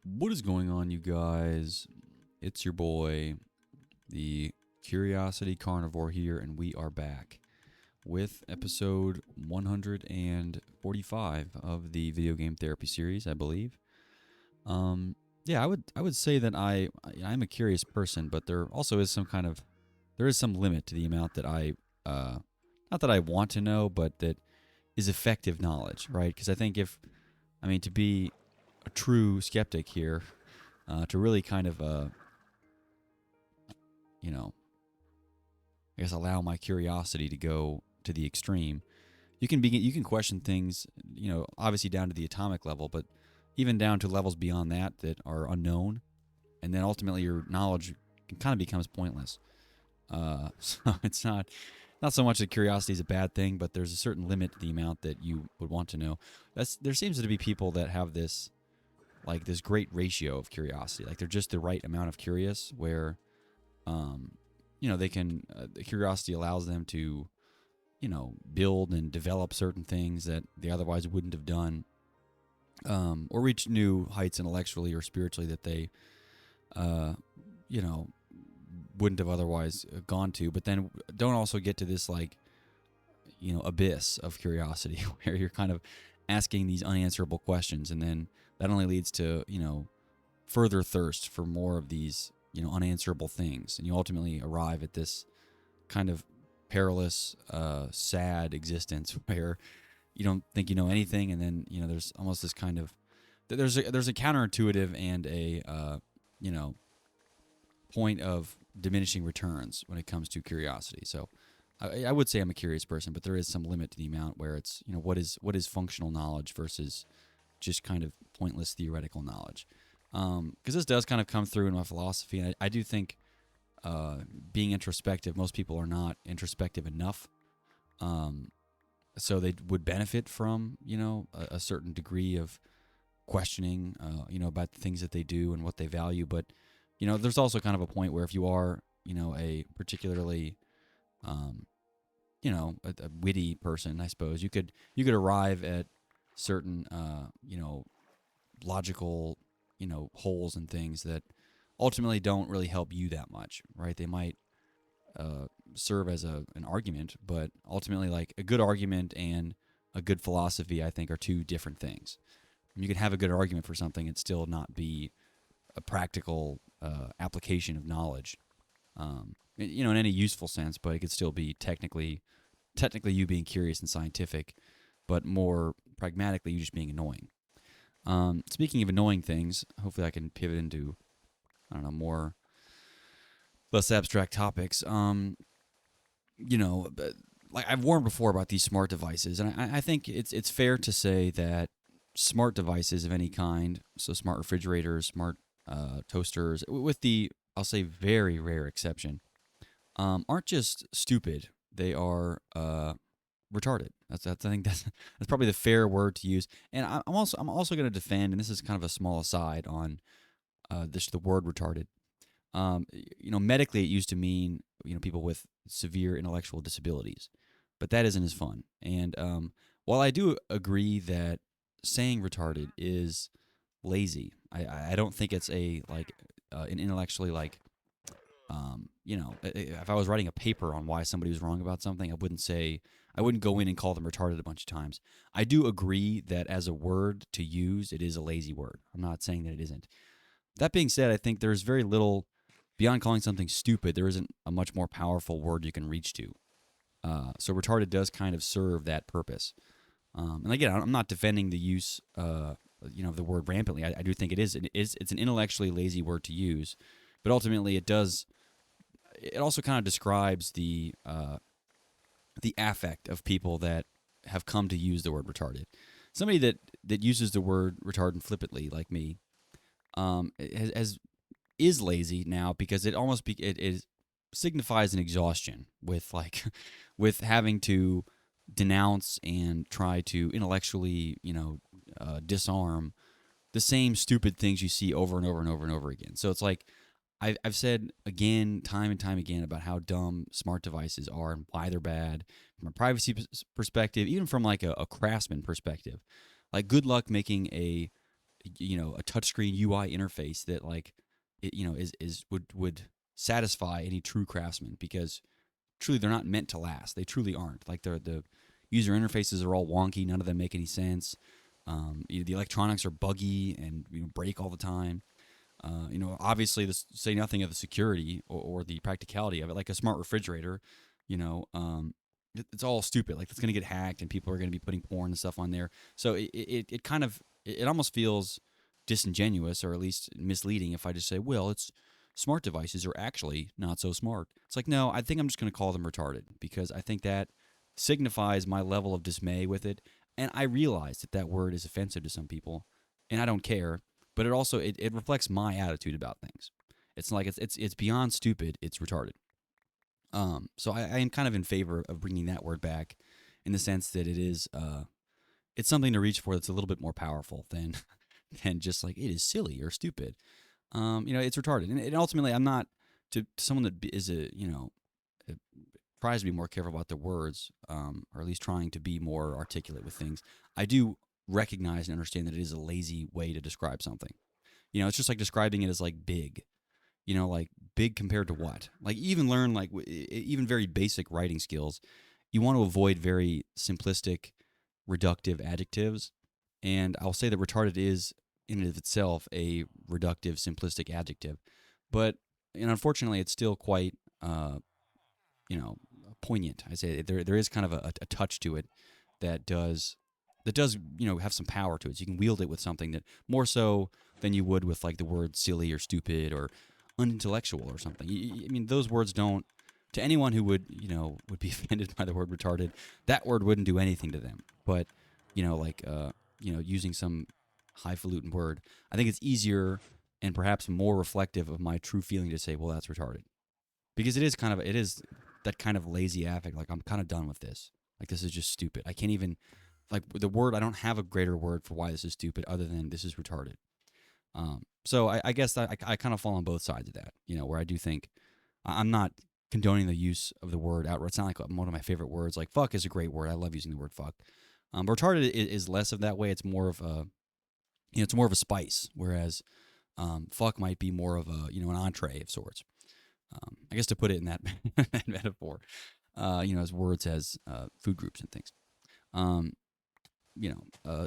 What is going on, you guys? It's your boy, the Curiosity Carnivore here, and we are back with episode 145 of the video game therapy series, I believe. Yeah, I would say that I'm a curious person, but there also is there is some limit to the amount that not that I want to know, but that is effective knowledge, right? Because I think to be a true skeptic here, to really you know, I guess allow my curiosity to go to the extreme. You can question things, obviously down to the atomic level, but even down to levels beyond that are unknown, and then ultimately your knowledge kind of becomes pointless. So it's not so much that curiosity is a bad thing, but there's a certain limit to the amount that you would want to know. There seems to be people that have this great ratio of curiosity, like they're just the right amount of curious, where um, they can the curiosity allows them to build and develop certain things that they otherwise wouldn't have done, or reach new heights intellectually or spiritually that they uh, you know wouldn't have otherwise gone to, but then don't also get to this abyss of curiosity where you're kind of asking these unanswerable questions, and then that only leads to further thirst for more of these unanswerable things, and you ultimately arrive at this kind of perilous, sad existence where you don't think you know anything, and then there's almost this kind of there's a counterintuitive and a you know point of diminishing returns when it comes to curiosity. So I would say I'm a curious person, but there is some limit to the amount where it's what is functional knowledge versus just kind of pointless theoretical knowledge. Because this does kind of come through in my philosophy, and I do think being introspective, most people are not introspective enough. Um, so they would benefit from a certain degree of questioning, about the things that they do and what they value. But there's also kind of a point where if you are a particularly um, a witty person, I suppose you could arrive at certain logical holes and things that ultimately don't really help you that much, right? They might serve as an argument, but ultimately, like, a good argument and a good philosophy, I think, are two different things. You can have a good argument for something and still not be a practical application of knowledge, in any useful sense, but it could still be technically you being curious and scientific, but more pragmatically you just being annoying. Speaking of annoying things, hopefully I can pivot into, I don't know, more less abstract topics. But like I've warned before about these smart devices, and I think it's fair to say that smart devices of any kind, so smart refrigerators, smart toasters, with the, I'll say, very rare exception, aren't just stupid. They are retarded. That's I think that's probably the fair word to use. And I'm also going to defend, and this is kind of a small aside on the word retarded. Medically, it used to mean people with severe intellectual disabilities, but that isn't as fun. And while I do agree that saying retarded is lazy, I don't think it's a like an intellectually like if I was writing a paper on why somebody was wrong about something, I wouldn't go in and call them retarded a bunch of times. I do agree that as a word to use, it is a lazy word. I'm not saying that it isn't. That being said, I think there's very little beyond calling something stupid. There isn't a much more powerful word you can reach to. So retarded does kind of serve that purpose. And again, I'm not defending the use, of the word rampantly. I do think it's an intellectually lazy word to use, but ultimately it does. It also kind of describes the affect of people that have come to use the word retarded. Somebody that uses the word retarded flippantly, like me, is lazy now because it signifies an exhaustion with with having to denounce and try to intellectually disarm the same stupid things you see over and over and over and over again. So it's like I've said again, time and time again, about how dumb smart devices are and why they're bad from a privacy perspective, even from like a craftsman perspective. Like, good luck making a a touchscreen UI interface that like is would satisfy any true craftsman, because truly they're not meant to last. They truly aren't. Like the user interfaces are all wonky. None of them make any sense. The electronics are buggy and break all the time. Obviously, this say nothing of the security or the practicality of it. Like a smart refrigerator, you know, um, it's all stupid. Like it's going to get hacked, and people are going to be putting porn and stuff on there. So it kind of it almost feels disingenuous, or at least misleading, if I just say, well, it's smart devices are actually not so smart. It's like, no, I think I'm just going to call them retarded, because I think that signifies my level of dismay with it. And I realize that that word is offensive to some people, and I don't care, but it also it reflects my attitude about things. It's like it's beyond stupid. It's retarded. So I am kind of in favor of bringing that word back, in the sense that it's something to reach for that's a little bit more powerful than than just like it is silly or stupid. It's retarded, and ultimately I'm not to someone that is tries to be more careful about their words, or at least trying to be more articulate with things. I do recognize and understand that it is a lazy way to describe something. It's just like describing it as like big. Like big compared to what? Like even learn like even very basic writing skills. You want to avoid very simplistic, reductive adjectives. And I'll say that retarded is in and of itself a reductive, simplistic adjective. But unfortunately, it's still quite you know poignant. I say there is kind of a touch to it that does have some power to it. So you can wield it with something that more so than you would with like the word silly or stupid or unintellectual or something. I mean, those words don't, to anyone who would be offended by the word retarded, that word wouldn't do anything to them. But using some highfalutin word, I think it's easier and perhaps more reflective of my true feeling to say, well, that's retarded, because it is that kind of lazy affect. Like I'm kind of done with this. Like this is just stupid. I can't even like the word. I don't have a greater word for why this is stupid other than this is retarded. So I guess that I kind of fall on both sides of that. Where I do think I'm not condoning the use of the word outright. It's not like one of my favorite words. Like fuck is a great word. I love using the word fuck. But retarded is less of that way. It's more of a it's more of a spice. Whereas fuck might be more of a an entree of sorts. I guess to put it in that, that metaphor, as words as food groups and things. Um,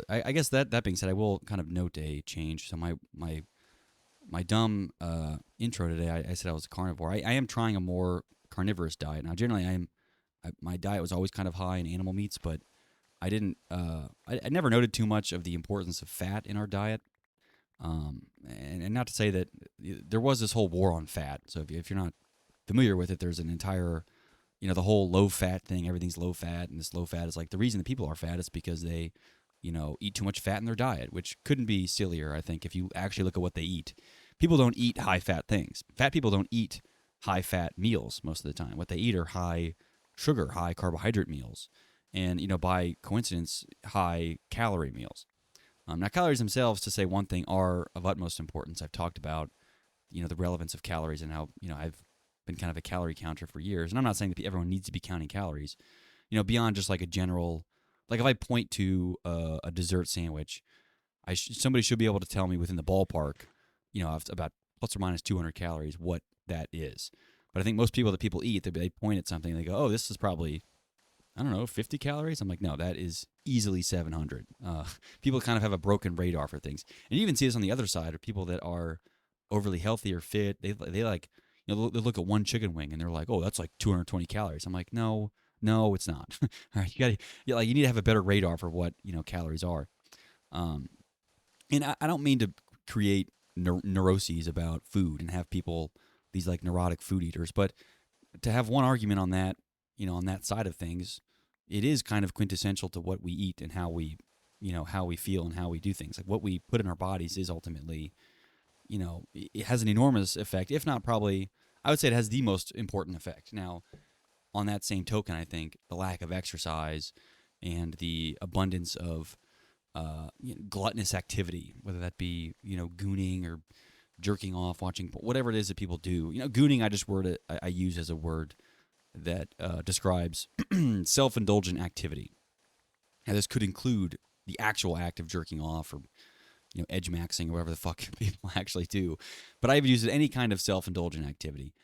I guess that being said, I will kind of note a change. So my dumb intro today, I said I was a carnivore. I am trying a more carnivorous diet now. Generally, my diet was always kind of high in animal meats, but I didn't. I never noted too much of the importance of fat in our diet. And not to say that there was this whole war on fat. So if you're not familiar with it, there's an entire, the whole low fat thing. Everything's low fat, and this low fat is like the reason that people are fat is because they, eat too much fat in their diet, which couldn't be sillier. I think if you actually look at what they eat, people don't eat high fat things. Fat people don't eat high fat meals most of the time. What they eat are high sugar, high carbohydrate meals, and by coincidence, high calorie meals. Now, calories themselves, to say one thing, are of utmost importance. I've talked about, the relevance of calories and how, I've been kind of a calorie counter for years. And I'm not saying that everyone needs to be counting calories, beyond just like a general, like if I point to a dessert sandwich, somebody should be able to tell me within the ballpark, about plus or minus 200 calories, what that is. But I think most people eat, they point at something and they go, oh, this is probably, I don't know, 50 calories? I'm like, no, that is easily 700. People kind of have a broken radar for things. And you even see this on the other side of people that are overly healthy or fit. They like, they look at one chicken wing and they're like, oh, that's like 220 calories. I'm like, no, it's not. All right, you need to have a better radar for what, calories are. Um, and I don't mean to create neuroses about food and have people, these like neurotic food eaters, but to have one argument on that, on that side of things, it is kind of quintessential to what we eat and how we, how we feel and how we do things. Like what we put in our bodies is ultimately, it has an enormous effect, if not probably, I would say it has the most important effect. Now, on that same token, I think the lack of exercise and the abundance of gluttonous activity, whether that be, gooning or jerking off, watching, whatever it is that people do. Gooning, I use as a word that describes self-indulgent activity. Now, this could include the actual act of jerking off or, edge maxing or whatever the fuck people actually do. But I would use it any kind of self-indulgent activity,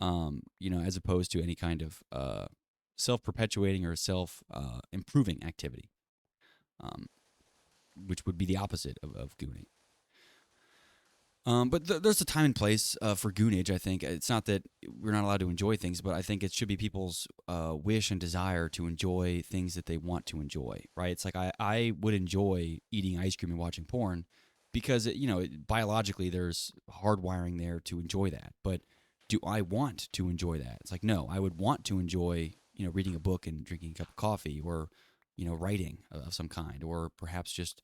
as opposed to any kind of self-perpetuating or self-improving activity, um, which would be the opposite of gooning. But there's a time and place for goonage. I think it's not that we're not allowed to enjoy things, but I think it should be people's wish and desire to enjoy things that they want to enjoy. Right? It's like I would enjoy eating ice cream and watching porn because biologically there's hardwiring there to enjoy that. But do I want to enjoy that? It's like no, I would want to enjoy reading a book and drinking a cup of coffee, or writing of some kind, or perhaps just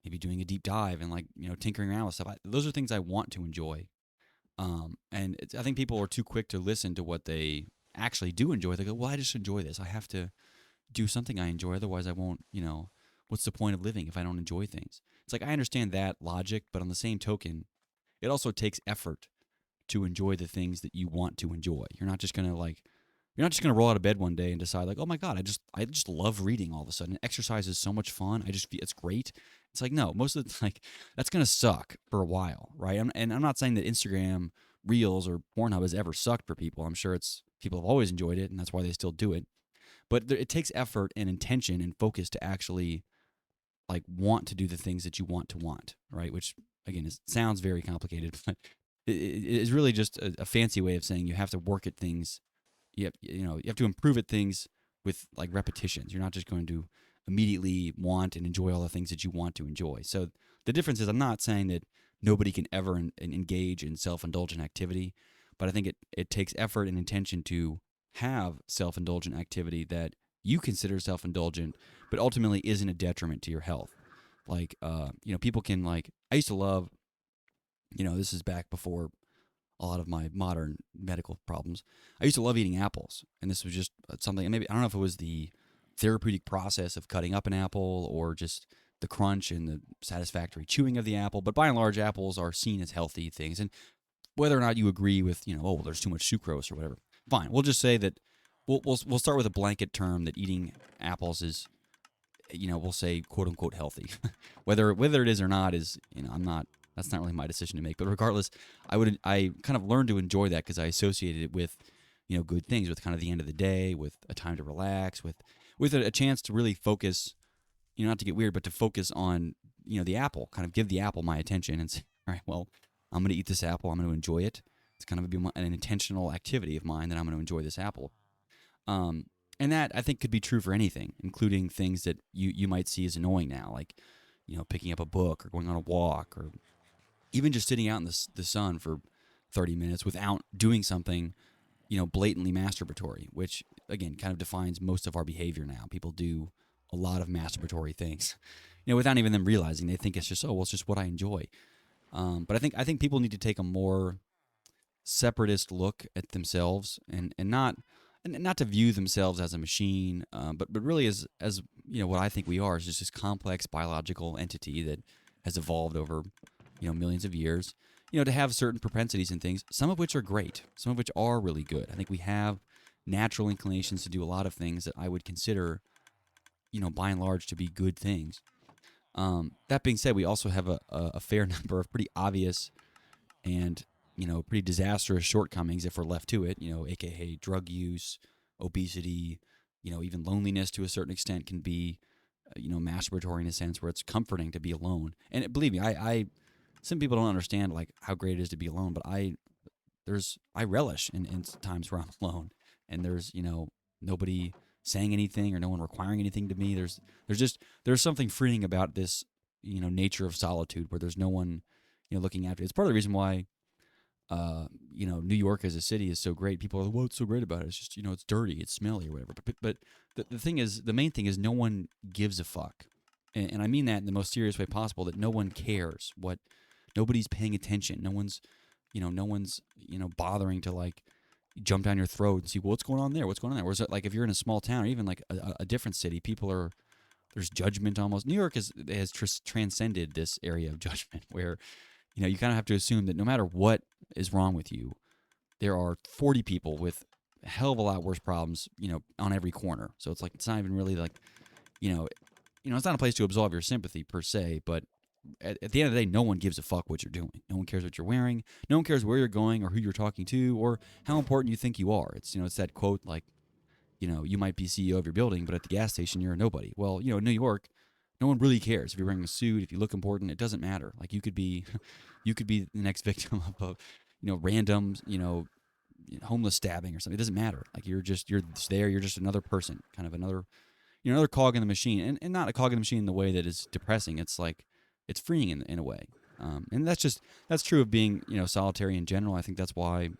maybe doing a deep dive and tinkering around with stuff. Those are things I want to enjoy. I think people are too quick to listen to what they actually do enjoy. They go, well, I just enjoy this. I have to do something I enjoy. Otherwise I won't, what's the point of living if I don't enjoy things? It's like, I understand that logic, but on the same token, it also takes effort to enjoy the things that you want to enjoy. You're not just going to roll out of bed one day and decide like, oh my God, I just love reading all of a sudden. Exercise is so much fun. It's great. It's like, no, most of the that's going to suck for a while, right? And I'm not saying that Instagram Reels or Pornhub has ever sucked for people. I'm sure people have always enjoyed it, and that's why they still do it. But it takes effort and intention and focus to actually want to do the things that you want, right? Which again sounds very complicated, but it is really just a fancy way of saying you have to work at things. You have to improve at things with repetitions. You're not just going to immediately want and enjoy all the things that you want to enjoy. So the difference is, I'm not saying that nobody can ever engage in self-indulgent activity, but I think it takes effort and intention to have self-indulgent activity that you consider self-indulgent, but ultimately isn't a detriment to your health. People can I used to love, this is back before a lot of my modern medical problems. I used to love eating apples, and this was just something. Maybe I don't know if it was the therapeutic process of cutting up an apple, or just the crunch and the satisfactory chewing of the apple. But by and large, apples are seen as healthy things, and whether or not you agree with, oh, well, there's too much sucrose or whatever, fine. We'll just say that we'll start with a blanket term that eating apples is, we'll say quote unquote healthy. whether it is or not is, I'm not. That's not really my decision to make. But regardless, I kind of learned to enjoy that because I associated it with, good things, with kind of the end of the day, with a time to relax, with a chance to really focus, not to get weird, but to focus on, the apple, kind of give the apple my attention and say, all right, well, I'm going to eat this apple. I'm going to enjoy it. It's kind of an intentional activity of mine that I'm going to enjoy this apple. And that I think could be true for anything, including things that you might see as annoying now, like, picking up a book or going on a walk, or even just sitting out in the sun for 30 minutes without doing something, blatantly masturbatory, which again kind of defines most of our behavior now. People do a lot of masturbatory things, without even them realizing. They think it's just, oh, well, it's just what I enjoy. But I think people need to take a more separatist look at themselves, and not to view themselves as a machine, but really as what I think we are, is just this complex biological entity that has evolved over millions of years, to have certain propensities and things, some of which are great, some of which are really good. I think we have natural inclinations to do a lot of things that I would consider, by and large, to be good things. That being said, we also have a fair number of pretty obvious and, pretty disastrous shortcomings if we're left to it, aka drug use, obesity, even loneliness to a certain extent can be, masturbatory in a sense, where it's comforting to be alone. And believe me, I some people don't understand how great it is to be alone, but I relish in times where I'm alone, and there's nobody saying anything or no one requiring anything to me. There's something freeing about this nature of solitude, where there's no one looking after you. It's part of the reason why New York as a city is so great. People are like, what's so great about it? It's just it's dirty, it's smelly or whatever. But the main thing is no one gives a fuck, and I mean that in the most serious way possible. That no one cares what. Nobody's paying attention. No one's bothering to jump down your throat and see what's going on there. What's going on there? Whereas if you're in a small town or even a different city, there's judgment almost. New York has transcended this area of judgment where you kind of have to assume that no matter what is wrong with you, there are 40 people with a hell of a lot worse problems, on every corner. So it's not even really it's not a place to absolve your sympathy per se, but at the end of the day, no one gives a fuck what you're doing. No one cares what you're wearing. No one cares where you're going or who you're talking to or how important you think you are. It's, it's that quote like, you might be CEO of your building, but at the gas station, you're a nobody. Well, in New York, no one really cares if you're wearing a suit, if you look important. It doesn't matter. Like you could be, you could be the next victim of a, random, homeless stabbing or something. It doesn't matter. Like you're just there. You're just another person, kind of another, another cog in the machine, and not a cog in the machine in the way that is depressing. It's like it's freeing in a way, and that's true of being solitary in general. I think that's why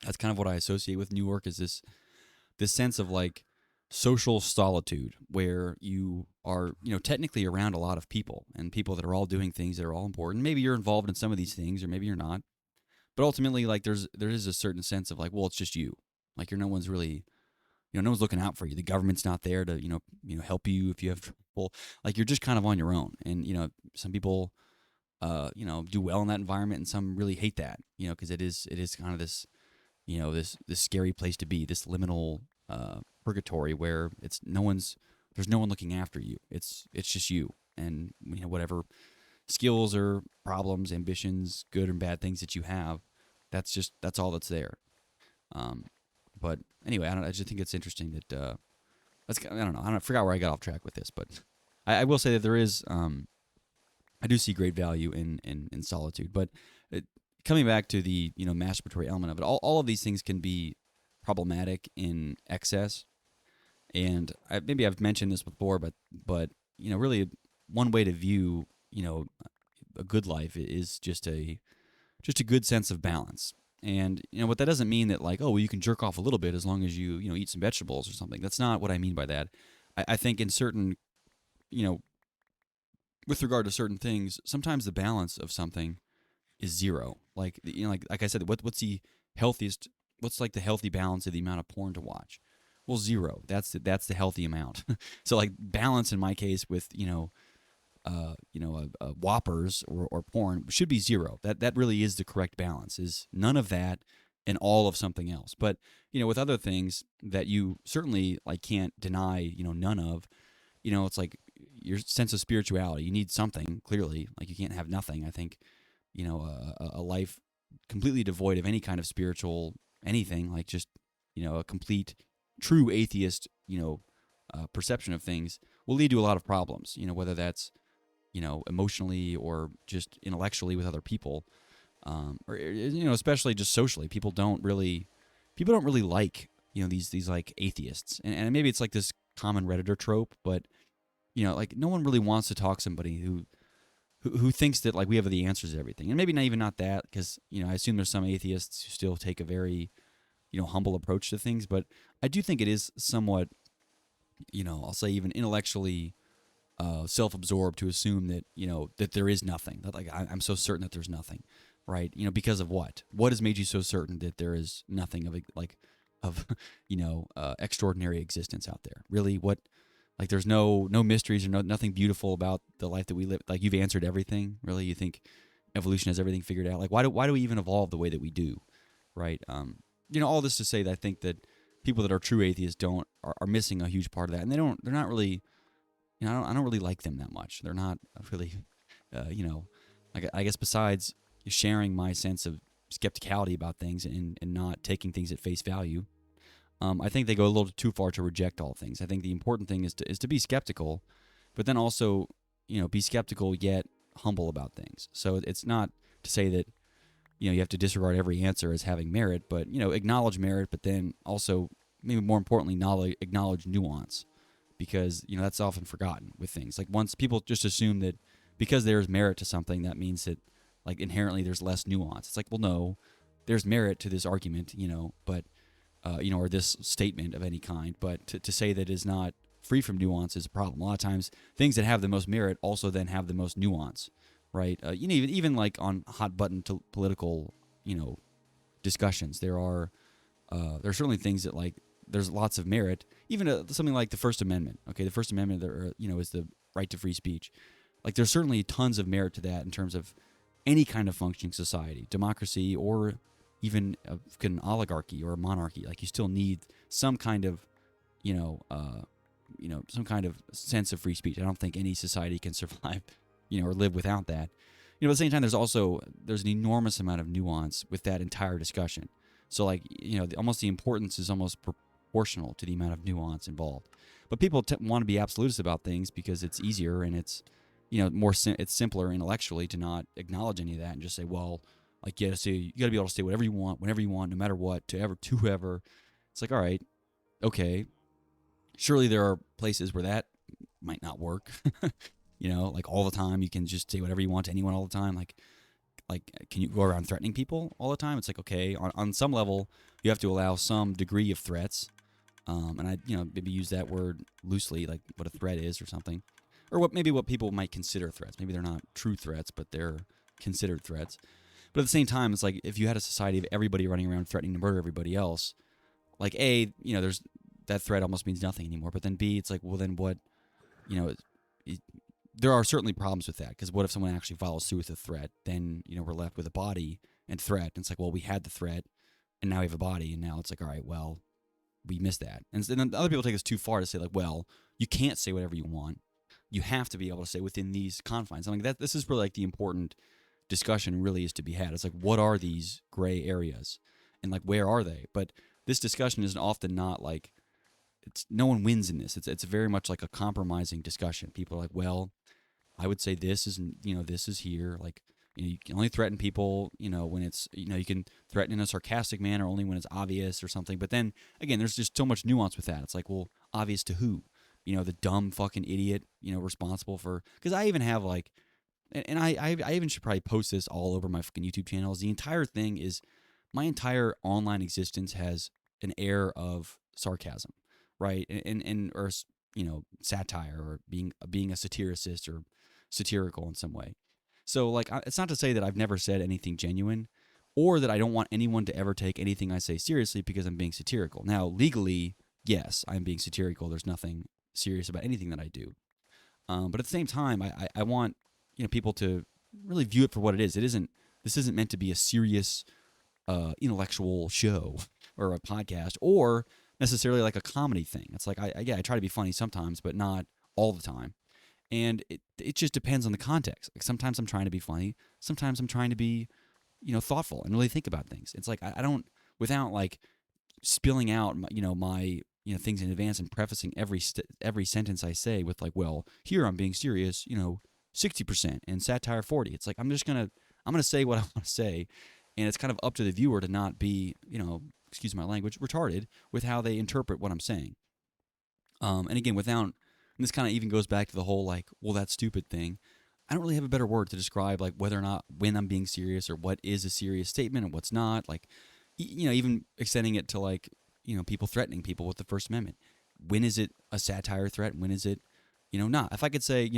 that's kind of what I associate with New York is this sense of like social solitude where you are technically around a lot of people and people that are all doing things that are all important. Maybe you're involved in some of these things or maybe you're not, but ultimately like there is a certain sense of like, well, it's just you. Like no one's really no one's looking out for you. The government's not there to help you if you have trouble. Like you're just kind of on your own. And some people do well in that environment and some really hate that, because it is kind of this this scary place to be, this liminal purgatory where there's no one looking after you. It's just you and whatever skills or problems, ambitions, good and bad things that you have. That's all that's there. But anyway, I just think it's interesting that I don't know. I forgot where I got off track with this, but I will say that there is I do see great value in solitude. But coming back to the masturbatory element of it, all of these things can be problematic in excess. And maybe I've mentioned this before, but really one way to view a good life is just a good sense of balance. And what that doesn't mean that like, oh well, you can jerk off a little bit as long as you eat some vegetables or something. That's not what I mean by that. I think in certain with regard to certain things, sometimes the balance of something is zero. Like like I said, what's the healthiest? What's like the healthy balance of the amount of porn to watch? Well, zero. That's the healthy amount. So like balance in my case with Whoppers or porn should be zero. That really is the correct balance. Is none of that and all of something else. But with other things that you certainly like can't deny, none of. It's like your sense of spirituality. You need something clearly. Like you can't have nothing. I think a life completely devoid of any kind of spiritual anything, like just a complete true atheist perception of things will lead to a lot of problems. Whether that's emotionally or just intellectually with other people, or especially just socially. People don't really like these like atheists, and maybe it's like this common Redditor trope, but like no one really wants to talk to somebody who thinks that like we have the answers to everything, and maybe not that, because I assume there's some atheists who still take a very humble approach to things, but I do think it is somewhat I'll say even intellectually self-absorbed to assume that that there is nothing, that like I'm so certain that there's nothing, right? Because of what has made you so certain that there is nothing of extraordinary existence out there? Really, what, like there's no mysteries or nothing beautiful about the life that we live? Like you've answered everything? Really, you think evolution has everything figured out? Like why do we even evolve the way that we do, right? All this to say that I think that people that are true atheists are missing a huge part of that, and they're not really. I don't really like them that much. They're not really, like I guess besides sharing my sense of skepticality about things and not taking things at face value, I think they go a little too far to reject all things. I think the important thing is to be skeptical, but then also, be skeptical yet humble about things. So it's not to say that, you have to disregard every answer as having merit, but, acknowledge merit, but then also, maybe more importantly, acknowledge nuance. Because that's often forgotten with things. Like once people just assume that because there's merit to something, that means that like inherently there's less nuance. It's like, well, no, there's merit to this argument, but or this statement of any kind. But to say that is not free from nuance is a problem. A lot of times, things that have the most merit also then have the most nuance, right? Even like on hot button political discussions, there are certainly things that like. There's lots of merit, even something like the First Amendment. Okay, the First Amendment, is the right to free speech. Like, there's certainly tons of merit to that in terms of any kind of functioning society, democracy, or even an oligarchy or a monarchy. Like, you still need some kind of, some kind of sense of free speech. I don't think any society can survive, or live without that. At the same time, there's an enormous amount of nuance with that entire discussion. So like, almost the importance is almost proportional to the amount of nuance involved. But people want to be absolutist about things because it's easier and it's, it's simpler intellectually to not acknowledge any of that and just say, well, like, you got to be able to say whatever you want, whenever you want, no matter what, to whoever. It's like, all right, okay, surely there are places where that might not work. Like all the time, you can just say whatever you want to anyone all the time. Like, can you go around threatening people all the time? It's like, okay, on some level, you have to allow some degree of threats. And I, maybe use that word loosely, like what a threat is or something. Or what people might consider threats. Maybe they're not true threats, but they're considered threats. But at the same time, it's like if you had a society of everybody running around threatening to murder everybody else, like A, there's that threat almost means nothing anymore. But then B, it's like, well, then what, there are certainly problems with that, because what if someone actually follows through with a threat? Then, we're left with a body and threat. And it's like, well, we had the threat and now we have a body. And now it's like, all right, well, we missed that. And then other people take us too far to say like, well, you can't say whatever you want. You have to be able to say within these confines. I'm like, this is really like the important discussion really is to be had. It's like, what are these gray areas and like, where are they? But this discussion is often not like, no one wins in this. It's very much like a compromising discussion. People are like, well, I would say this is, this is here. Like, you can only threaten people, when it's, you can threaten in a sarcastic manner only when it's obvious or something. But then, again, there's just so much nuance with that. It's like, well, obvious to who? The dumb fucking idiot, responsible for... Because I even have, like... And I even should probably post this all over my fucking YouTube channels. The entire thing is... My entire online existence has an air of sarcasm, right? Or, satire, or being a satiricist or satirical in some way. So, like, it's not to say that I've never said anything genuine, or that I don't want anyone to ever take anything I say seriously because I'm being satirical. Now, legally, yes, I'm being satirical. There's nothing serious about anything that I do. But at the same time, I want people to really view it for what it is. This isn't meant to be a serious intellectual show or a podcast, or necessarily like a comedy thing. It's like I try to be funny sometimes, but not all the time. And it just depends on the context. Like sometimes I'm trying to be funny, sometimes I'm trying to be, thoughtful and really think about things. It's like I don't, without like spilling out my things in advance and prefacing every sentence I say with like, well, here I'm being serious, 60% and satire 40. It's like I'm gonna say what I want to say, and it's kind of up to the viewer to not be, excuse my language, retarded with how they interpret what I'm saying. And again, and this kind of even goes back to the whole like, well, that's stupid thing. I don't really have a better word to describe like whether or not when I'm being serious or what is a serious statement and what's not. Like, even extending it to like, people threatening people with the First Amendment. When is it a satire threat? When is it, not? If I could say,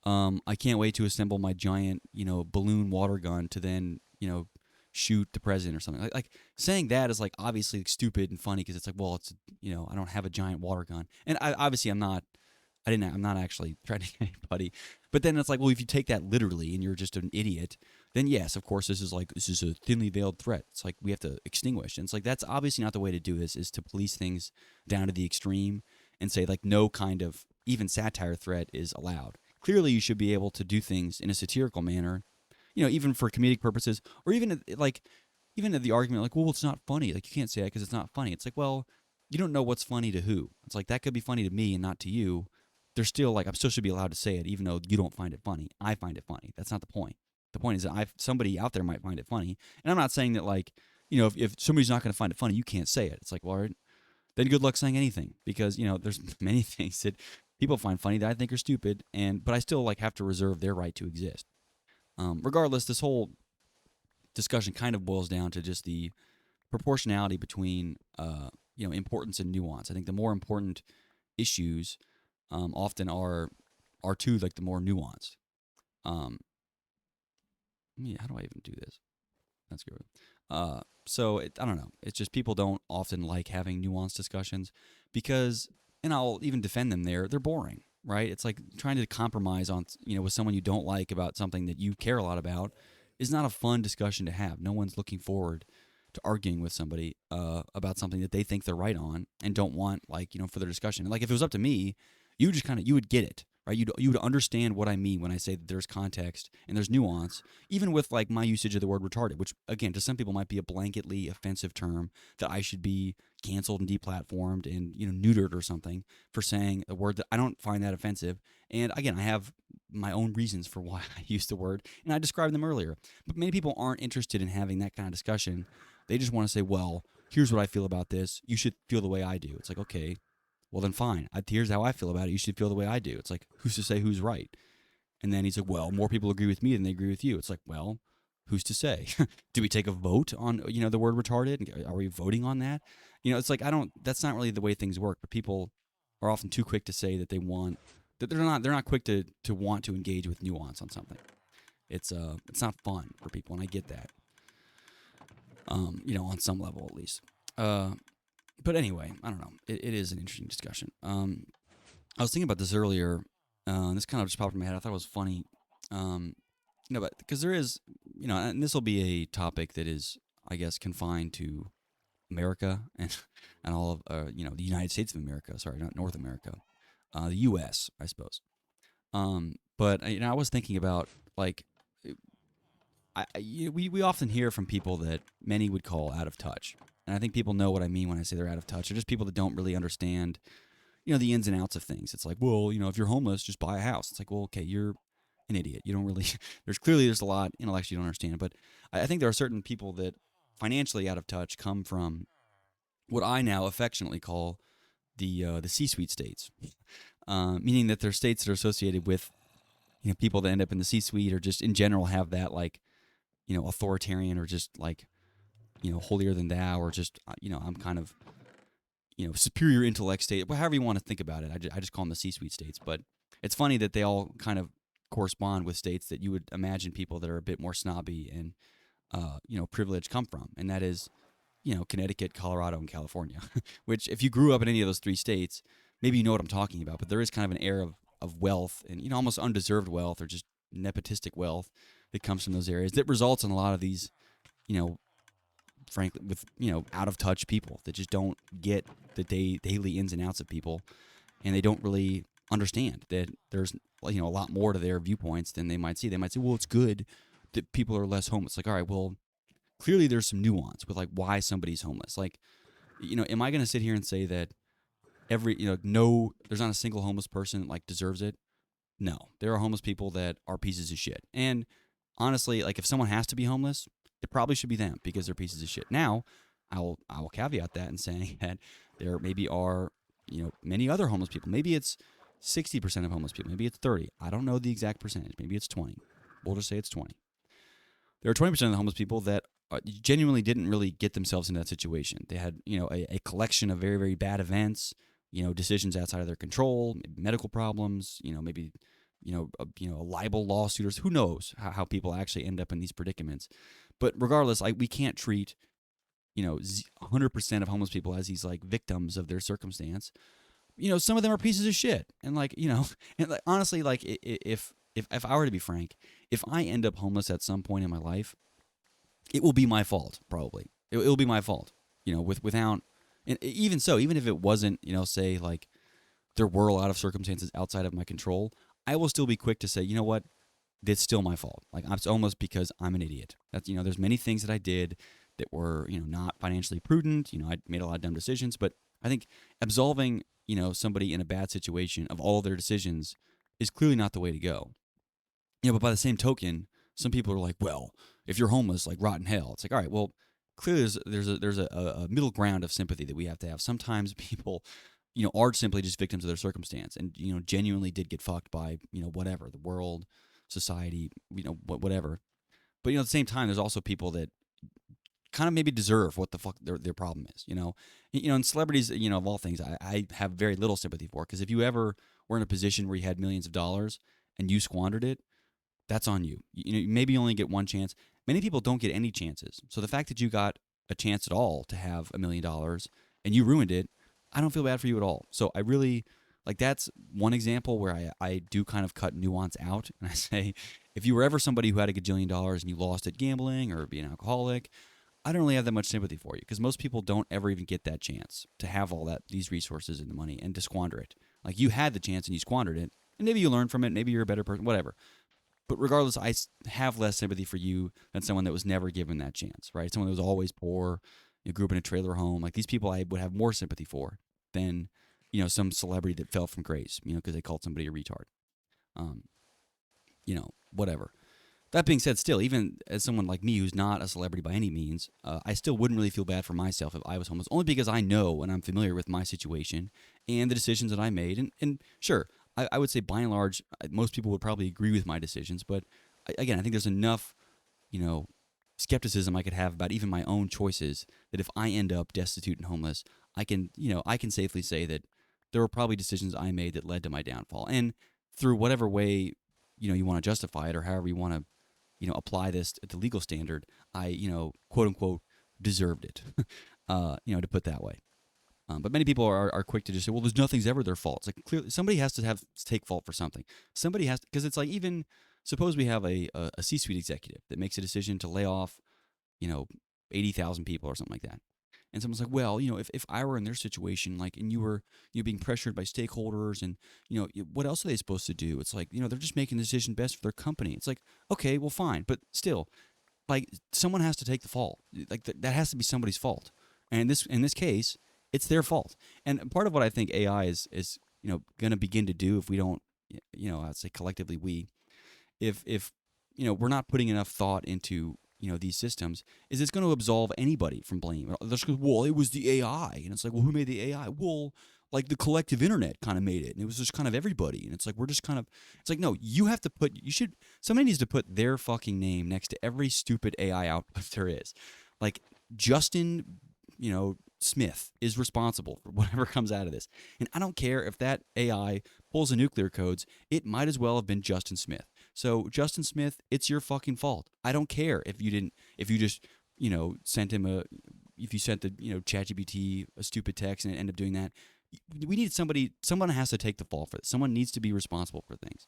I can't wait to assemble my giant, balloon water gun to then, shoot the president or something. Like saying that is like obviously like stupid and funny because it's like, well, it's, I don't have a giant water gun. And I'm not actually threatening anybody. But then it's like, well, if you take that literally and you're just an idiot, then yes, of course, this is a thinly veiled threat. It's like we have to extinguish. And it's like, that's obviously not the way to do this, is to police things down to the extreme and say like no kind of even satire threat is allowed. Clearly, you should be able to do things in a satirical manner, even for comedic purposes, or even at the argument like, well, it's not funny. Like, you can't say that because it's not funny. It's like, well, you don't know what's funny to who. It's like, that could be funny to me and not to you. They're still like, I'm still should be allowed to say it, even though you don't find it funny. I find it funny. That's not the point. The point is that somebody out there might find it funny. And I'm not saying that like, if somebody's not going to find it funny, you can't say it. It's like, well, all right, then good luck saying anything, because, there's many things that people find funny that I think are stupid, but I still like have to reserve their right to exist. Regardless, this whole discussion kind of boils down to just the proportionality between, importance and nuance. I think the more important issues often are too like the more nuanced. How do I even do this? That's good. So I don't know. It's just people don't often like having nuanced discussions because, and I'll even defend them there, they're boring, right? It's like trying to compromise on, with someone you don't like about something that you care a lot about is not a fun discussion to have. No one's looking forward to arguing with somebody about something that they think they're right on and don't want, like, for their discussion. And like, if it was up to me, you would get it, right? You would understand what I mean when I say that there's context and there's nuance, even with like my usage of the word retarded, which again to some people might be a blanketly offensive term that I should be canceled and deplatformed and neutered or something for saying a word that I don't find that offensive. And again, I have my own reasons for why I use the word, and I described them earlier. But many people aren't interested in having that kind of discussion. They just want to say, well, here's what I feel about this. You should feel the way I do. It's like, okay, well then fine. Here's how I feel about it. You should feel the way I do. It's like, who's to say who's right? And then he's like, well, more people agree with me than they agree with you. It's like, well, who's to say? Do we take a vote on the word retarded? Are we voting on that? It's like I don't. That's not really the way things work. But people are often too quick to say that they want that they're not quick to want to engage with nuance on something. It's not fun for people, and I get that. On some level at least. But anyway, I don't know. It is an interesting discussion. I was thinking about this earlier. And this kind of just popped in my head. I thought it was funny. But because there is, and this will be a topic that is, I guess, confined to America and all of, the United States of America. Sorry, not North America, the U.S. I suppose. But I was thinking about like, we often hear from people that many would call out of touch, and I think people know what I mean when I say they're out of touch. They're just people that don't really understand, the ins and outs of things. It's like, well, if you're homeless, just buy a house. It's like, well, okay, you're an idiot. You don't really. There's a lot intellectually you don't understand, but I think there are certain people that financially out of touch come from what I now affectionately call the C-suite states, meaning that they're states that are associated with people that end up in the C-suite or just in general have that like authoritarian or just like holier than thou or just I'm kind of superior intellect state, however you want to think about it. I just call them the C-suite states, but it's funny that they all kind of correspond with states that you would imagine people that are a bit more snobby and privileged come from, and that is Connecticut, Colorado, and California. Which if you grew up in any of those three states, maybe you know what I'm talking about. But there is kind of an air of wealth and almost undeserved wealth or just nepotistic wealth that comes from those areas that results in a lot of these frankly with out of touch people that just don't get the daily ins and outs of people, and they don't really understand that there's a lot more to their viewpoints than they might see. They might say, well, it's good that people are less homeless. Like, all right, well, clearly there's some nuance with like why somebody's homeless. Like, am I going to sit here and say that every no, there's not a single homeless person that like deserves it? No, there are homeless people that are pieces of shit. And honestly, like if someone has to be homeless, it probably should be them because they're pieces of shit. Now, I will caveat that in saying that there maybe are many other homeless people. Maybe it's 60% of homeless people. Maybe it's 30. I don't know the exact percentage. Maybe it's 20. We'll just say it's 20. There are 20% of the homeless people that genuinely didn't really get themselves into that situation. They had a collection of very, very bad events, decisions outside of their control, maybe medical problems, maybe a libel lawsuit, or who knows how people actually end up in these predicaments. But regardless, we can't treat 100% of homeless people as these like victims of their circumstance. Some of them are pieces of shit, and and like, honestly, like if I were to be frank, if I end up homeless at some point in my life, it will be my fault. Probably it'll be my fault. Without, and even so, even if it wasn't, say like there were a lot of circumstances outside of my control, I will still be quick to say, you know what, it's still my fault. Like it's almost because I'm an idiot. That's there's many things that I did that were not financially prudent. I made a lot of dumb decisions, but I think absolving somebody in a bad situation of all of their decisions is clearly not the way to go. But by the same token, some people are like, well, if you're homeless, like rot in hell. It's like, all right, well, clearly there's a middle ground of sympathy that we have to have. Sometimes people, are simply just victims of their circumstance and, genuinely did get fucked by, whatever, the world, society, whatever. But, at the same time, there's also people that kind of maybe deserve what the fuck their problem is, and celebrities, of all things, I have very little sympathy for, because if you ever were in a position where you had millions of dollars and you squandered it, that's on you. Maybe you only get one chance. Many people don't get any chances. So the fact that you got a chance at all to have $1,000,000 and you ruined it, I don't feel bad for you at all. So I really, like, that's one example where I do kind of cut nuance out. And I say, if you were ever somebody who had a gajillion dollars and you lost it gambling or being an alcoholic, I don't really have that much sympathy for you, because most people don't ever even get that chance to have all these resources and the money and to squander it. Like, you had the chance and you squandered it. And maybe you learn from it. Maybe you're a better person, whatever. But regardless, have less sympathy for you than someone that was never given that chance, right? Someone that was always poor, grew up in a trailer home. Like these people, I would have more sympathy for than, some celebrity that fell from grace, because they called somebody a retard. Um, whatever. That being said, still, even as someone like me who's not a celebrity by any means, I still wouldn't really feel bad for myself if I was homeless, only because I know and I'm familiar with my situation and the decisions that I made. And sure, I would say by and large, most people would probably agree with my decisions. But again, I think there's enough, you know, skepticism I could have about even my own choices that if I end up destitute and homeless, I can safely say that there were probably decisions I made that led to my downfall. And through whatever way, you want to justify it or however you want to apply this at the legal standard, I, quote unquote, deserved it, to put that way. But many people are quick to just say, well, there's nothing's ever their fault. It's like clearly somebody has to take fault for something. Somebody has to, because it's like even suppose we have a C-suite executive that makes a decision to lay off, you know, 80,000 people or something like that. And someone's like, well, if I were in their situation, like, and you were, being pressured by stakeholders and, what else are they supposed to do? It's like, they're just making the decision best for their company. It's like, okay, well, fine. But still, like, someone has to take the fault. Like, that has to be somebody's fault. And in this case, it's their fault. And part of what I think AI is going to begin to do if we don't, I'd say collectively if we're not putting enough thought into these systems, is it's going to absolve anybody from blame. They're just going, well, it was the AI, and it's like, well, who made the AI? Well, like the collective internet kind of made it, and it was just kind of everybody, and it's like we're just kind of, it's like, no, somebody needs to put their fucking name next to every stupid AI output there is, like Justin, Smith is responsible for whatever comes out of this. And I don't care if that AI pulls the nuclear codes, it might as well have been Justin Smith. So, Justin Smith, it's your fucking fault. I don't care if you just, sent him if you sent the, ChatGPT a stupid text and it ended up doing that. We need someone has to take the fall for this. Someone needs to be responsible for things.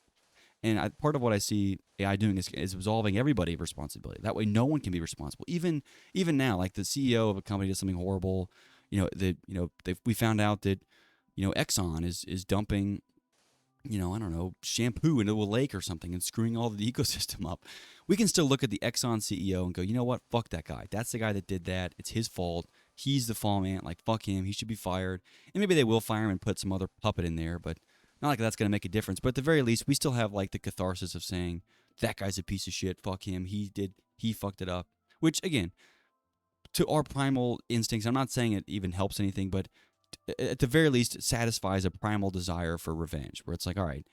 And part of what I see AI doing is absolving everybody of responsibility. That way, no one can be responsible. Even now, like the CEO of a company does something horrible, we found out that Exxon is dumping I don't know, shampoo into a lake or something and screwing all the ecosystem up. We can still look at the Exxon CEO and go, you know what? Fuck that guy. That's the guy that did that. It's his fault. He's the fall man. Like, fuck him. He should be fired. And maybe they will fire him and put some other puppet in there, but not like that's going to make a difference. But at the very least, we still have like the catharsis of saying, that guy's a piece of shit. Fuck him. He fucked it up. Which, again, to our primal instincts, I'm not saying it even helps anything, but at the very least, it satisfies a primal desire for revenge, where it's like, all right,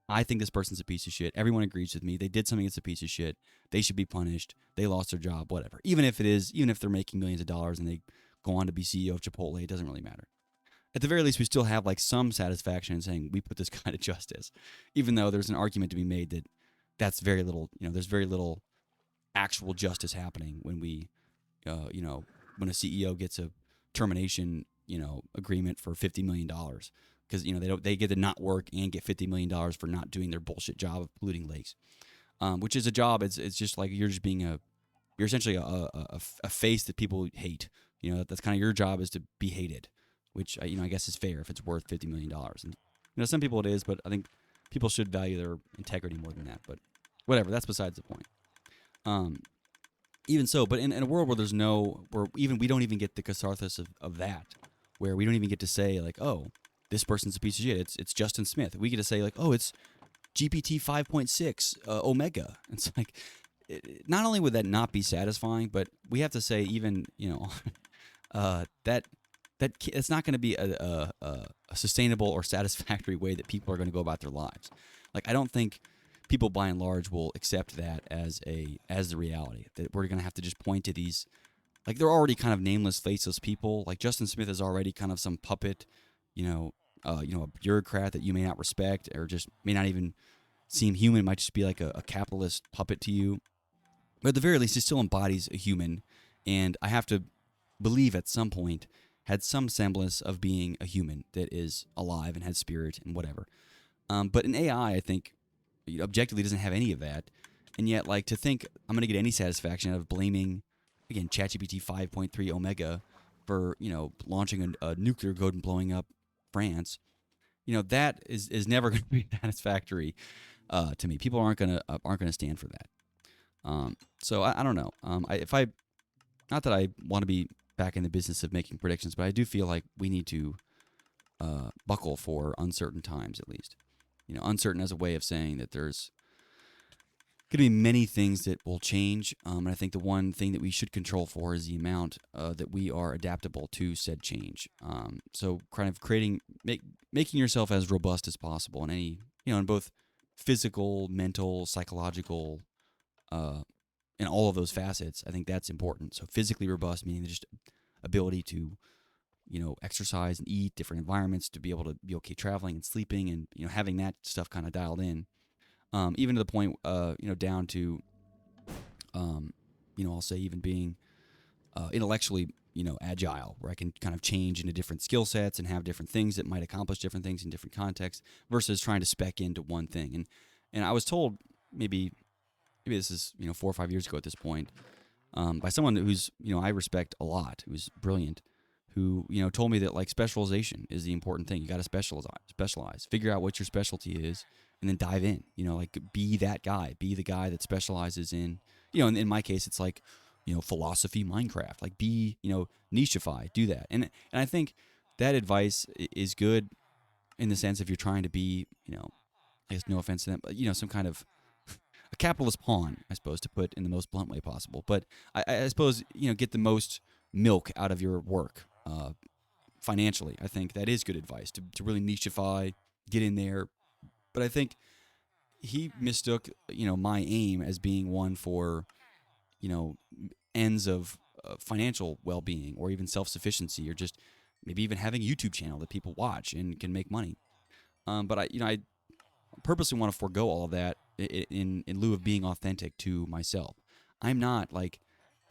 I think this person's a piece of shit. Everyone agrees with me. They did something that's a piece of shit. They should be punished. They lost their job, whatever. Even if they're making millions of dollars and they go on to be CEO of Chipotle, it doesn't really matter. At the very least, we still have like some satisfaction in saying we put this guy to justice, even though there's an argument to be made that that's very little, there's very little actual justice happening when when a CEO gets a termination, agreement for $50 million because they get to not work and get $50 million for not doing their bullshit job of polluting lakes, which is a job. It's just like you're essentially a face that people hate. That's kind of your job, is to be hated, which I guess is fair if it's worth $50 million. And some people it is, but I think people should value their integrity more than that. But whatever, that's besides the point. Even so, but in a world where we don't even get the catharsis of that, where we don't even get to say like, oh, this person's a piece of shit. It's Justin Smith. We get to say like, oh, it's GPT 5.6 Omega. It's like, not only would that not be satisfying, but we have to say even that it's not going to be a sustainable or satisfactory way that people are going to go about their lives. Like, I don't think people by and large will accept that as the reality, that we're going to have to just point to these, like, they're already kind of nameless, faceless people. Like Justin Smith is already kind of some puppet, a bureaucrat that you may not respect or just may not even seem human. It might just be like a capitalist puppet to you. But at the very least, he still embodies a human, and I have to believe at some point had some semblance of being a human that is alive and has spirit and whatever. But an AI, I think, objectively doesn't have any of that, and yet, like, to think I'm going to get any satisfaction out of blaming, again, ChatGPT 5.3 Omega for launching a nuclear code and blowing up France, that is never going to be satisfactory to me. People aren't gonna stand for that. So I don't know. If I not that I want to be back in the business of making predictions, but I do feel like we need to buckle for uncertain times at least. Uncertain as a way of saying that there's going to be many things that will change. And I think the one thing that we should control for is the amount that we are adaptable to said change. So kind of making yourself as robust as possible in any, in both physical, mental, psychological, uh, in all of those facets. I think that's important. So physically robust, meaning just ability to, exercise and eat different environments to be able to be okay traveling and sleeping and, having that stuff kind of dialed in. Even to the point, down to, um, I'll say even being intellectually, agile, where I can kind of change into different skill sets and have different things that might accomplish different things in different contexts versus trying to spec into one thing. And I was told maybe this is 4 or 5 years ago at this point, by someone who's I respect a lot, who's brilliant, who told me that like specialization is the important thing. You got to specialize, figure out what your specialty is, and then dive in. Like be that guy, be the guy that specializes in. In my case, it's like philosophy, Minecraft. Like be nicheify, do that. And I think that advice is good in the sense if you're trying to be I guess no offense to them, but some kind of a capitalist pawn, I suppose, to put in the most blunt way possible. But I suppose get the most milk out of your work financially. I think that is good advice to really nicheify, get in there. But I think he mistook my aim as being one for you know ends of financial well-being or even self-sufficiency or just maybe even having a YouTube channel that people watch and can make money. But I purposely want to forego all of that in lieu of being authentic to myself. I'm not like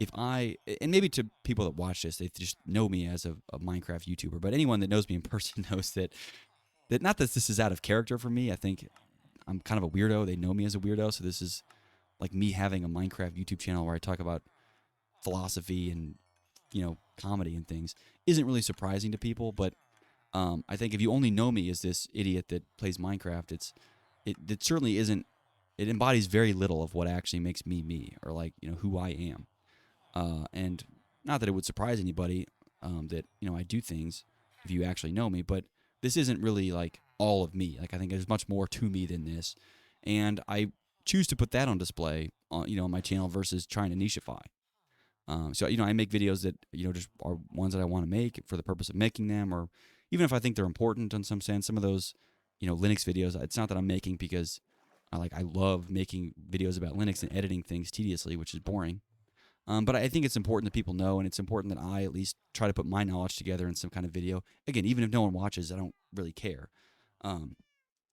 if I and maybe to people that watch this, they just know me as a Minecraft YouTuber. But anyone that knows me in person knows that not that this is out of character for me. I think I'm kind of a weirdo. They know me as a weirdo, so this is like me having a Minecraft YouTube channel where I talk about philosophy and comedy and things isn't really surprising to people. But I think if you only know me as this idiot that plays Minecraft, it certainly isn't. It embodies very little of what actually makes me me, or like who I am. And not that it would surprise anybody that I do things if you actually know me, but this isn't really like all of me. Like I think there's much more to me than this, and I choose to put that on display on on my channel versus trying to nicheify. So I make videos that just are ones that I want to make for the purpose of making them, or even if I think they're important in some sense. Some of those Linux videos, it's not that I'm making because I love making videos about Linux and editing things tediously, which is boring. But I think it's important that people know, and it's important that I at least try to put my knowledge together in some kind of video. Again, even if no one watches, I don't really care. Um,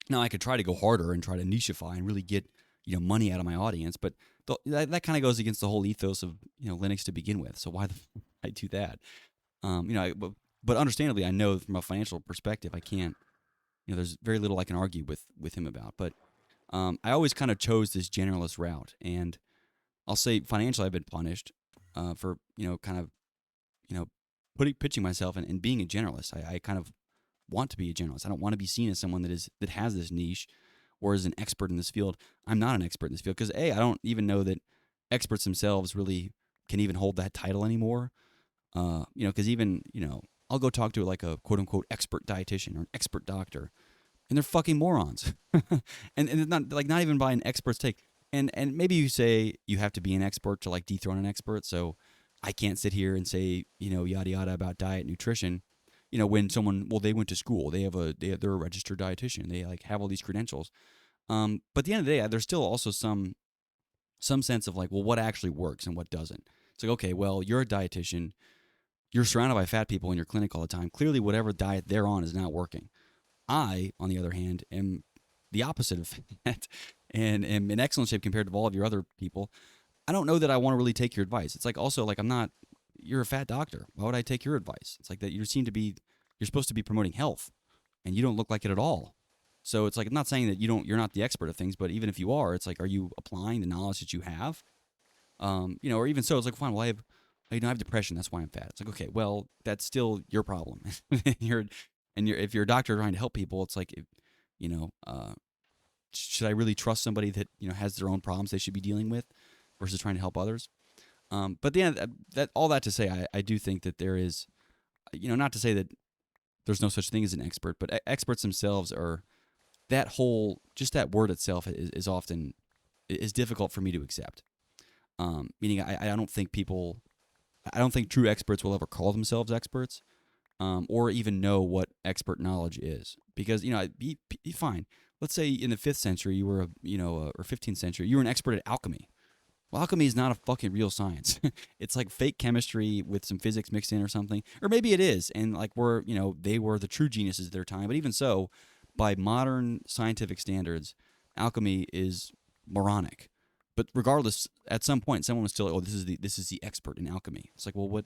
Now I could try to go harder and try to nicheify and really get money out of my audience, but that kind of goes against the whole ethos of Linux to begin with. So why the I do that? But understandably, I know from a financial perspective, I can't. There's very little I can argue with him about. But I always kind of chose this generalist route, and I'll say financially, I've been punished for kind of you know pitching myself and being a generalist. I kind of want to be a generalist. I don't want to be seen as someone that has this niche or is an expert in this field. I'm not an expert in this field because I don't even know that experts themselves really can even hold that title anymore. Because even I'll go talk to like a quote unquote expert dietitian or an expert doctor, and they're fucking morons, and it's not even by an expert's take. And maybe you say you have to be an expert to like dethrone an expert. So I can't sit here and say yada yada about diet nutrition. When someone they went to school, they're a registered dietitian, they like have all these credentials. But at the end of the day, there's still also some sense of like, well, what actually works and what doesn't. It's like, okay, well, you're a dietitian, you're surrounded by fat people in your clinic all the time. Clearly, whatever diet they're on is not working. I, on the other hand, am the opposite of that and am in excellent shape compared to all of your other people. I don't know that I want to really take your advice. It's like also like I'm not. You're a fat doctor. Why would I take your advice? It's like that you're supposed to be promoting health, and you don't look like it at all. So it's like I'm not saying that you're not the expert of things, but even if you are, it's like are you applying the knowledge that you have? Or even so, it's like fine. Well, I have depression. That's why I'm fat. It's like okay, well, that's still your problem. you're And if you're a doctor trying to help people, it's like, you know, should I really trust somebody that has their own problems they should be dealing with versus trying to help others? But the end that all that to say, I do think that there is, not to say that there's no such thing as an expert, but experts themselves are that whole just that word itself is often is difficult for me to accept. Meaning, I don't think I don't think true experts will ever call themselves experts, or even know what expert knowledge is, because be fine. Let's say in the 5th century you were or 15th century you were an expert at alchemy. Well, alchemy is not a fucking real science. It's like fake chemistry with some physics mixed in or something. Or maybe it is, and like they were the true geniuses of their time. But even so, by modern scientific standards, alchemy is moronic. But regardless, at some point, someone was still like, "Oh, this is the expert in alchemy." It's like, well, what?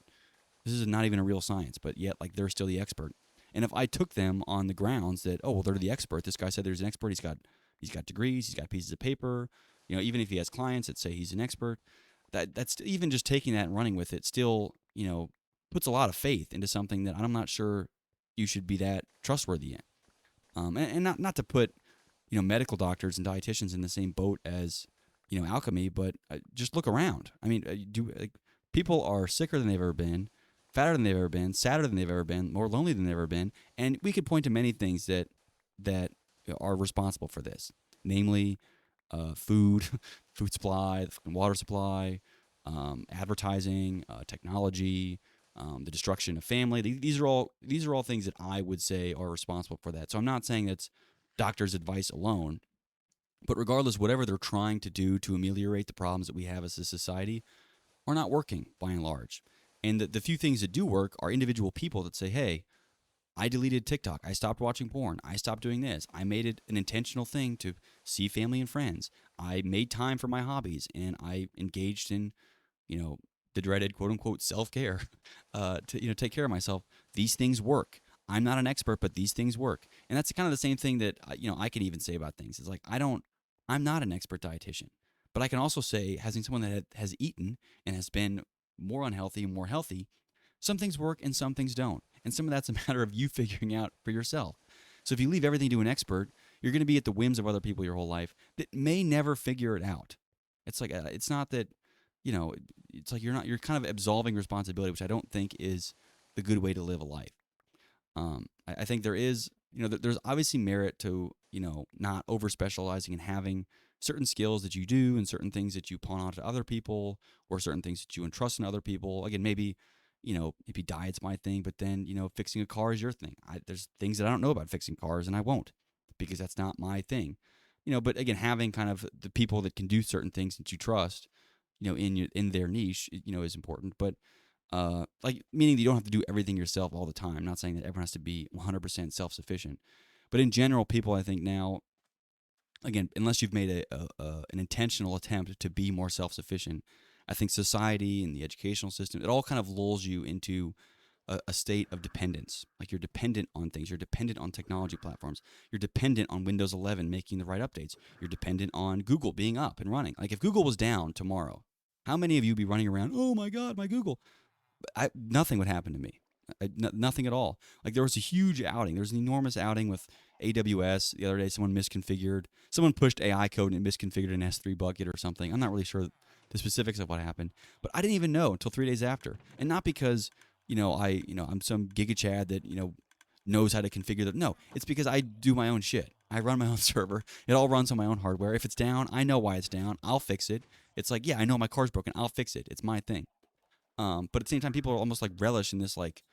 This is not even a real science, but yet like they're still the expert. And if I took them on the grounds that, oh well, they're the expert. This guy said there's an expert. He's got degrees. He's got pieces of paper. Even if he has clients that say he's an expert, that's even just taking that and running with it still, puts a lot of faith into something that I'm not sure you should be that trustworthy in. And not to put, medical doctors and dietitians in the same boat as, alchemy, but just look around. I mean, people are sicker than they've ever been, fatter than they've ever been, sadder than they've ever been, more lonely than they've ever been, and we could point to many things that are responsible for this, namely food, food supply, the water supply, advertising, technology, the destruction of family. These are all things that I would say are responsible for that. So I'm not saying that's doctors' advice alone, but regardless, whatever they're trying to do to ameliorate the problems that we have as a society are not working by and large. And the few things that do work are individual people that say, hey, I deleted TikTok. I stopped watching porn. I stopped doing this. I made it an intentional thing to see family and friends. I made time for my hobbies, and I engaged in, the dreaded quote unquote self care, to take care of myself. These things work. I'm not an expert, but these things work, and that's kind of the same thing that I can even say about things. It's like I'm not an expert dietitian, but I can also say, having someone that has eaten and has been more unhealthy and more healthy, some things work and some things don't. And some of that's a matter of you figuring out for yourself. So if you leave everything to an expert, you're going to be at the whims of other people your whole life that may never figure it out. It's like it's not that, it's like you're kind of absolving responsibility, which I don't think is the good way to live a life. I think there is, there's obviously merit to, not over specializing and having certain skills that you do and certain things that you pawn on to other people, or certain things that you entrust in other people. Again, maybe diet's my thing, but then, fixing a car is your thing. There's things that I don't know about fixing cars, and I won't, because that's not my thing. But again, having kind of the people that can do certain things that you trust, in their niche, is important. But like, meaning that you don't have to do everything yourself all the time. I'm not saying that everyone has to be 100% self-sufficient, but in general, people, I think now, again, unless you've made an intentional attempt to be more self-sufficient, I think society and the educational system, it all kind of lulls you into a state of dependence. Like, you're dependent on things. You're dependent on technology platforms. You're dependent on Windows 11 making the right updates. You're dependent on Google being up and running. Like, if Google was down tomorrow, how many of you would be running around, oh my God, my Google? Nothing would happen to me. Nothing at all. Like, there was a huge outing. There was an enormous outing with AWS the other day. Someone pushed AI code and it misconfigured an S3 bucket or something. I'm not really sure the specifics of what happened, but I didn't even know until 3 days after. And not because, I'm some giga chad that, knows how to configure that. No, it's because I do my own shit. I run my own server. It all runs on my own hardware. If it's down, I know why it's down. I'll fix it. It's like, yeah, I know my car's broken. I'll fix it. It's my thing. But at the same time, people are almost like relish in this like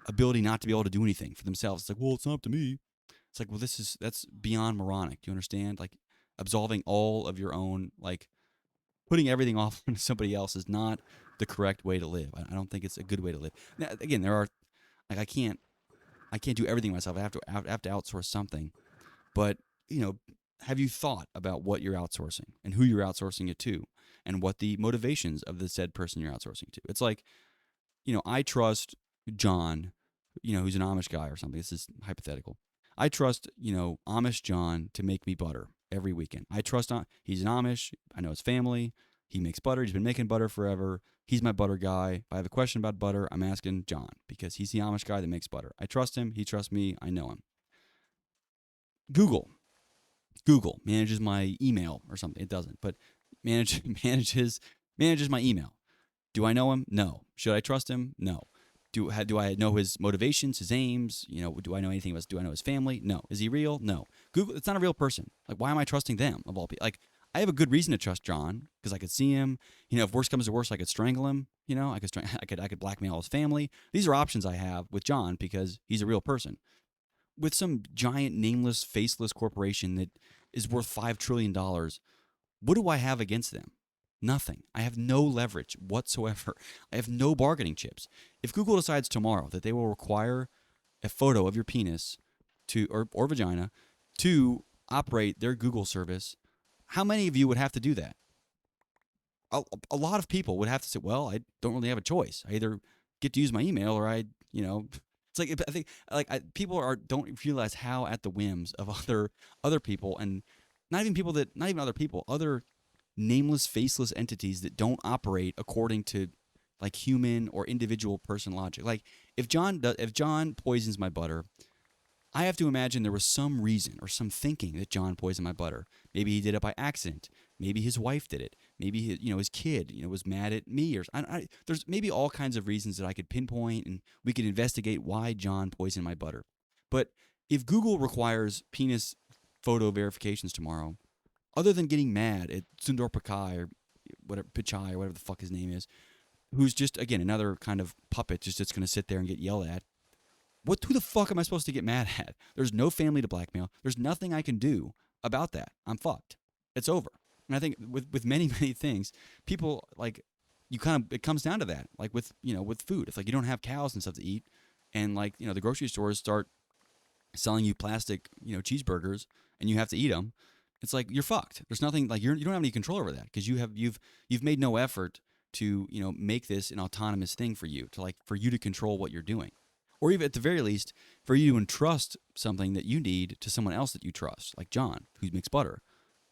ability not to be able to do anything for themselves. It's like, well, it's not up to me. It's like, well, that's beyond moronic. Do you understand? Like, absolving all of your own, like, putting everything off on somebody else is not the correct way to live. I don't think it's a good way to live. Now, again, there are, like, I can't do everything myself. I have to outsource something. But, have you thought about what you're outsourcing and who you're outsourcing it to, and what the motivations of the said person you're outsourcing to? It's like, I trust John, who's an Amish guy or something. This is hypothetical. I trust, Amish John to make me butter every weekend. I trust he's an Amish. I know his family. He makes butter. He's been making butter forever. He's my butter guy. If I have a question about butter, I'm asking John because he's the Amish guy that makes butter. I trust him. He trusts me. I know him. Google. Google manages my email or something. It doesn't, but manages my email. Do I know him? No. Should I trust him? No. Do I know his motivations, his aims? Do I know anything about? Do I know his family? No. Is he real? No. Google. It's not a real person. Like, why am I trusting them of all people? Like, I have a good reason to trust John because I could see him. If worse comes to worse, I could strangle him. I could blackmail his family. These are options I have with John because he's a real person. With some giant nameless, faceless corporation that is worth $5 trillion, what do I have against them? Nothing. I have no leverage whatsoever. I have no bargaining chips. If Google decides tomorrow that they will require a photo of your penis or vagina to operate their Google service, how many of you would have to do that? A lot of people would have to say, well, I don't really have a choice. I either get to use my email or it's like I think people don't realize how at the whims of other people, and not even other people, other nameless, faceless entities that don't operate according to like human or individual person logic. Like if John poisons my butter, I have to imagine there was some reason or some thinking that John poisoned my butter. Maybe he did it by accident. Maybe his wife did it. Maybe his kid was mad at me, or there's maybe all kinds of reasons that I could pinpoint, and we could investigate why John poisoned my butter. But if Google requires penis photo verifications tomorrow, other than getting mad at Sundar Pichai or whatever the fuck his name is, who's just again another kind of puppet just that's going to sit there and get yelled at, who the fuck am I supposed to get mad at? There's no family to blackmail. There's nothing I can do about that. I'm fucked. It's over. And I think with many, many things, people it comes down to that. Like with food, if like you don't have cows and stuff to eat, and the grocery stores start selling you plastic cheeseburgers and you have to eat them, it's like you're fucked. There's nothing like you don't have any control over that because you've made no effort to make this an autonomous thing for you to control what you're doing. Or even at the very least, for you to entrust something that you need to someone else that you trust, like John, who makes butter.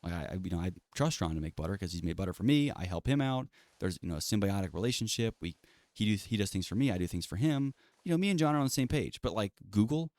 Like I trust John to make butter because he's made butter for me. I help him out. There's a symbiotic relationship. He does things for me. I do things for him. Me and John are on the same page. But like Google,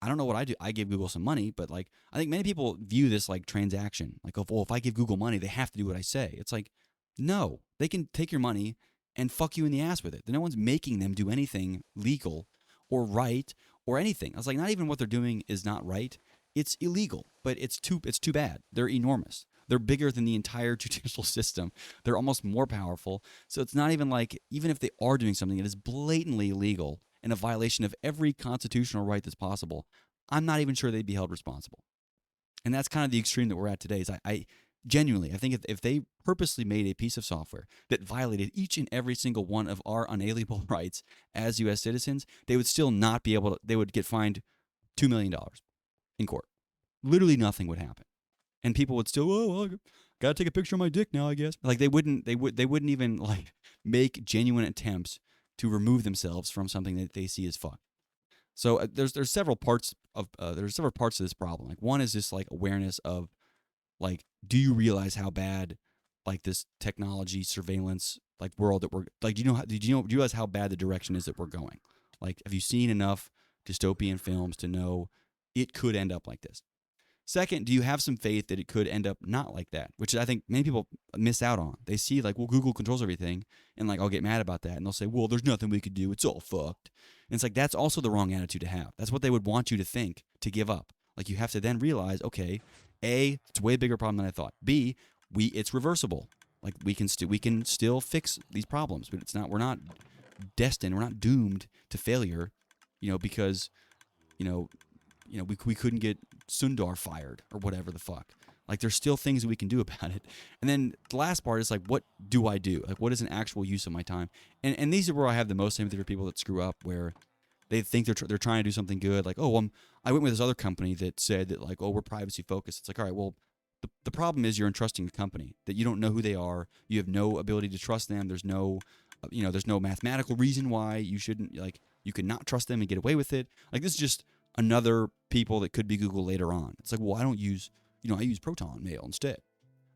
I don't know what I do. I give Google some money, but like I think many people view this like transaction. Like, if I give Google money, they have to do what I say. It's like, no, they can take your money and fuck you in the ass with it. No one's making them do anything legal or right or anything. I was like, not even what they're doing is not right. It's illegal, but it's too bad. They're enormous. They're bigger than the entire judicial system. They're almost more powerful. So it's not even like, even if they are doing something that is blatantly illegal and a violation of every constitutional right that's possible, I'm not even sure they'd be held responsible. And that's kind of the extreme that we're at today. Is I genuinely, I think if they purposely made a piece of software that violated each and every single one of our unalienable rights as U.S. citizens, they would still not be able to, they would get fined $2 million in court. Literally nothing would happen. And people would still, well, gotta take a picture of my dick now, I guess. Like they wouldn't even like make genuine attempts to remove themselves from something that they see as fucked. So there's several parts of this problem. Like one is just like awareness of like, do you realize how bad like this technology surveillance like world that we're like, do you realize how bad the direction is that we're going? Like, have you seen enough dystopian films to know it could end up like this? Second, do you have some faith that it could end up not like that? Which I think many people miss out on. They see like, well, Google controls everything, and like I'll get mad about that, and they'll say, well, there's nothing we could do. It's all fucked. And it's like that's also the wrong attitude to have. That's what they would want you to think to give up. Like you have to then realize, okay, A, it's a way bigger problem than I thought. B, it's reversible. Like we can still fix these problems, but we're not destined. We're not doomed to failure, because we couldn't get Sundar fired or whatever the fuck. Like there's still things that we can do about it. And then the last part is like, what do I do? Like what is an actual use of my time? And these are where I have the most sympathy for people that screw up, where they think they're trying to do something good. Like, oh, I went with this other company that said that like, oh, we're privacy focused. It's like, all right, well, the problem is you're entrusting the company that you don't know who they are. You have no ability to trust them. There's no mathematical reason why you shouldn't, like, you could not trust them and get away with it. Like this is just another people that could be Google later on. It's like, well, I use Proton Mail instead.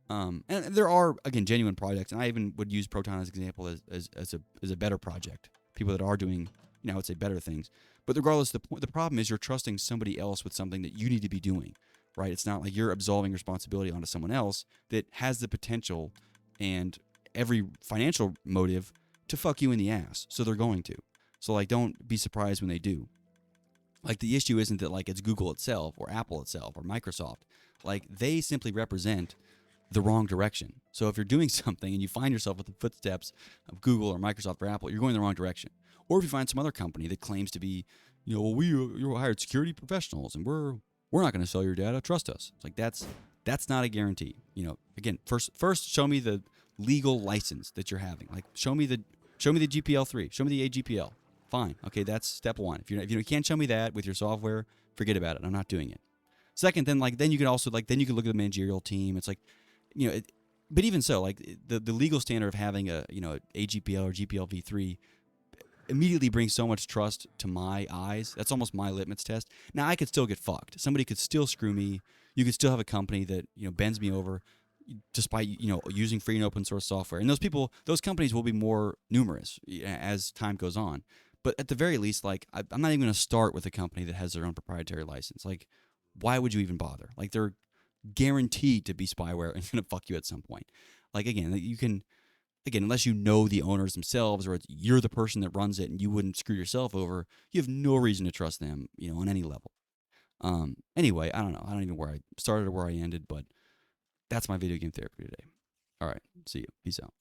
And there are, again, genuine projects, and I even would use Proton as an example as a better project. People that are doing, I would say better things. But regardless, the problem is you're trusting somebody else with something that you need to be doing, right? It's not like you're absolving responsibility onto someone else that has the potential and every financial motive to fuck you in the ass. So they're going to. So like, don't be surprised when they do. Like the issue isn't that like it's Google itself or Apple itself or Microsoft. Like they simply represent the wrong direction. So if you're doing something and you find yourself with the footsteps of Google or Microsoft or Apple, you're going the wrong direction. Or if you find some other company that claims to be, well, you hired security professionals and we're not going to sell your data. Trust us. It's like that's not a guarantee. Again, first show me the legal license that you're having. Like show me the GPL3, show me the AGPL. Fine. Okay, that's step one. If you can't show me that with your software, forget about it. I'm not doing it. Second, then you can also then you can look at the managerial team. It's like, but even so, like the legal standard of having a AGPL or GPL v3 immediately brings so much trust to my eyes. That's almost my litmus test. Now I could still get fucked. Somebody could still screw me. You could still have a company that bends me over, despite using free and open source software. And those companies will be more numerous as time goes on. But at the very least, like I'm not even going to start with a company that has their own proprietary license. Like, why would you even bother? Like they're guaranteed to be spyware and going to fuck you at some point. Like unless you know the owners themselves or you're the person that runs it and you wouldn't screw yourself over, you have no reason to trust them, on any level. Anyway, I don't know. I don't even know where I started or where I ended, but that's my video game therapy today. All right. See you. Peace out.